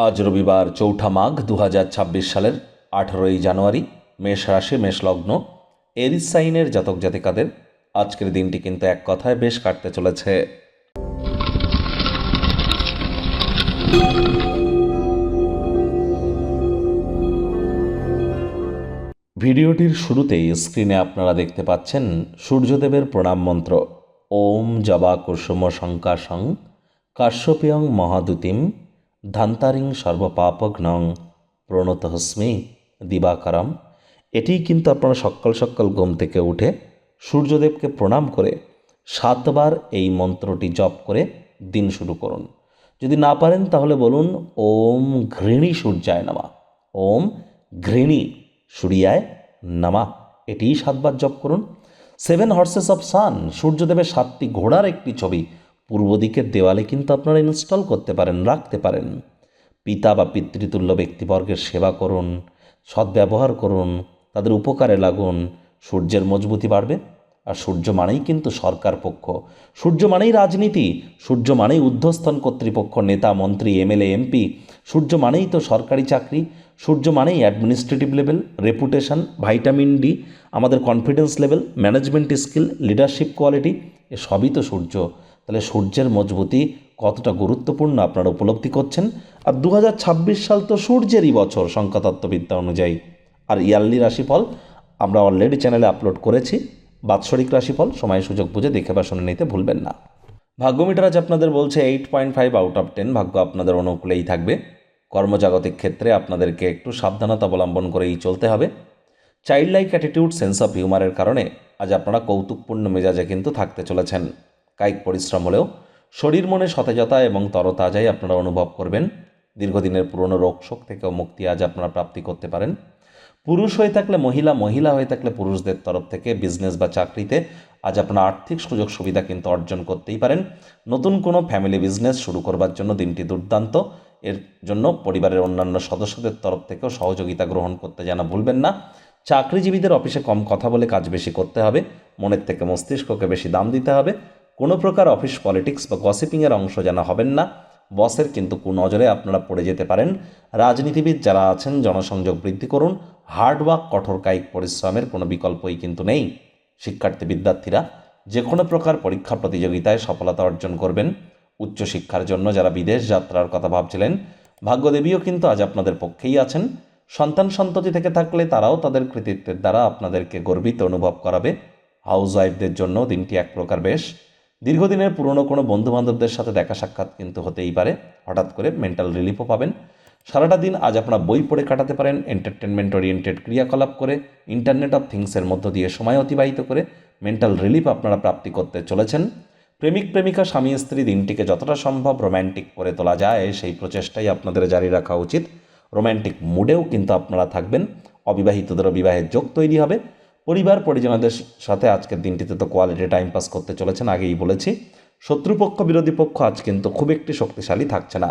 আজ রবিবার ৪ঠা মাঘ ২০২৬ সালের ১৮ই জানুয়ারি। মেষ রাশি, মেষ লগ্ন, এরিস সাইনের জাতক জাতিকাদের আজকের দিনটি কিন্তু এক কথায় বেশ কাটতে চলেছে। ভিডিওটির শুরুতেই স্ক্রিনে আপনারা দেখতে পাচ্ছেন সূর্যদেবের প্রণাম মন্ত্র। ওম জবা কুসুম শঙ্কাশং কাশ্যপেয়ং মহাদুতিম ধান্তারিং সর্বপাপঘ্নং প্রণতহস্মি দিবাকারম। এটিই কিন্তু আপনারা সকাল সকাল ঘুম থেকে উঠে সূর্যদেবকে প্রণাম করে 7 বার এই মন্ত্রটি জপ করে দিন শুরু করুন। যদি না পারেন তাহলে বলুন ওম ঘৃণী সূর্যায় নমঃ, ওম ঘৃণী সূর্যায় নমঃ। এটিই 7 বার জপ করুন। 7 হর্সেস অফ সান, সূর্যদেবের 7টি ঘোড়ার একটি ছবি পূর্ব দিকের দেওয়ালে কিন্তু আপনারা ইনস্টল করতে পারেন, রাখতে পারেন। পিতা বা পিতৃতুল্য ব্যক্তিবর্গের সেবা করুন, সদ্ব্যবহার করুন, তাদের উপকারে লাগুন। সূর্যের মজবুতি বাড়বে। আর সূর্য মানেই কিন্তু সরকার পক্ষ, সূর্য মানেই রাজনীতি, সূর্য মানেই ঊর্ধ্বস্তন কর্তৃপক্ষ, নেতা মন্ত্রী এমএলএ এমপি। সূর্য মানেই তো সরকারি চাকরি, সূর্য মানেই administrative level, reputation, vitamin D, আমাদের confidence level, management skill, leadership quality, এ সবই তো সূর্য। তাহলে সূর্যের মজবুতি কতটা গুরুত্বপূর্ণ আপনারা উপলব্ধি করছেন। আর ২০২৬ সাল তো সূর্যেরই বছর সংখ্যাতত্ত্ববিদ্যা অনুযায়ী। আর ইয়ারলি রাশিফল আমরা অলরেডি চ্যানেলে আপলোড করেছি। বাৎসরিক রাশিফল সময় সুযোগ বুঝে দেখে বা শুনে নিতে ভুলবেন না। ভাগ্যমিটার আজ আপনাদের বলছে 8.5 আউট অফ 10। ভাগ্য আপনাদের অনুকূলেই থাকবে। কর্মজাগতিক ক্ষেত্রে আপনাদেরকে একটু সাবধানতা অবলম্বন করেই চলতে হবে। Child like attitude, sense of হিউমারের কারণে আজ আপনারা কৌতুকপূর্ণ মেজাজে কিন্তু থাকতে চলেছেন। কায়িক পরিশ্রম হলেও শরীর মনে সতেজতা এবং তরতাজাই আপনারা অনুভব করবেন। দীর্ঘদিনের পুরনো রোগশোক থেকেও মুক্তি আজ আপনারা প্রাপ্তি করতে পারেন। পুরুষ হয়ে থাকলে মহিলা, মহিলা হয়ে থাকলে পুরুষদের তরফ থেকে বিজনেস বা চাকরিতে আজ আপনারা আর্থিক সুযোগ সুবিধা কিন্তু অর্জন করতেই পারেন। নতুন কোনো ফ্যামিলি বিজনেস শুরু করবার জন্য দিনটি দুর্দান্ত। এর জন্য পরিবারের অন্যান্য সদস্যদের তরফ থেকেও সহযোগিতা গ্রহণ করতে যেন ভুলবেন না। চাকরিজীবীদের অফিসে কম কথা বলে কাজ বেশি করতে হবে। মনের থেকে মস্তিষ্ককে বেশি দাম দিতে হবে। কোনো প্রকার অফিস পলিটিক্স বা গসিপিংয়ের অংশ যেন হবেন না। বসের কিন্তু কুনজরে আপনারা পড়ে যেতে পারেন। রাজনীতিবিদ যারা আছেন জনসংযোগ বৃদ্ধি করুন। হার্ডওয়ার্ক, কঠোর কায়িক পরিশ্রমের কোনো বিকল্পই কিন্তু নেই। শিক্ষার্থী বিদ্যার্থীরা যে কোনো প্রকার পরীক্ষা প্রতিযোগিতায় সফলতা অর্জন করবেন। উচ্চশিক্ষার জন্য যারা বিদেশ যাত্রার কথা ভাবছিলেন, ভাগ্যদেবীও কিন্তু আজ আপনাদের পক্ষেই আছেন। সন্তান সন্ততি থেকে থাকলে তারাও তাদের কৃতিত্বের দ্বারা আপনাদেরকে গর্বিত অনুভব করাবে। হাউস ওয়াইফদের জন্য দিনটি এক প্রকার বেশ। দীর্ঘদিনের পুরনো কোনো বন্ধুবান্ধবদের সাথে দেখা সাক্ষাৎ কিন্তু হতেই পারে। হঠাৎ করে মেন্টাল রিলিফও পাবেন। সারাটা দিন আজ আপনারা বই পড়ে কাটাতে পারেন। এন্টারটেনমেন্ট ওরিয়েন্টেড ক্রিয়াকলাপ করে, ইন্টারনেট অফ থিংসের মধ্য দিয়ে সময় অতিবাহিত করে মেন্টাল রিলিফ আপনারা প্রাপ্তি করতে চলেছেন। প্রেমিক প্রেমিকা, স্বামী স্ত্রী দিনটিকে যতটা সম্ভব রোম্যান্টিক করে তোলা যায় সেই প্রচেষ্টাই আপনাদের জারি রাখা উচিত। রোম্যান্টিক মুডেও কিন্তু আপনারা থাকবেন। অবিবাহিতদেরও বিবাহের যোগ তৈরি হবে। পরিবার পরিজনদের সাথে আজকের দিনটিতে তো কোয়ালিটি টাইম পাস করতে চলেছেন, আগেই বলেছি। শত্রুপক্ষ বিরোধী পক্ষ আজ কিন্তু খুব একটি শক্তিশালী থাকছে না।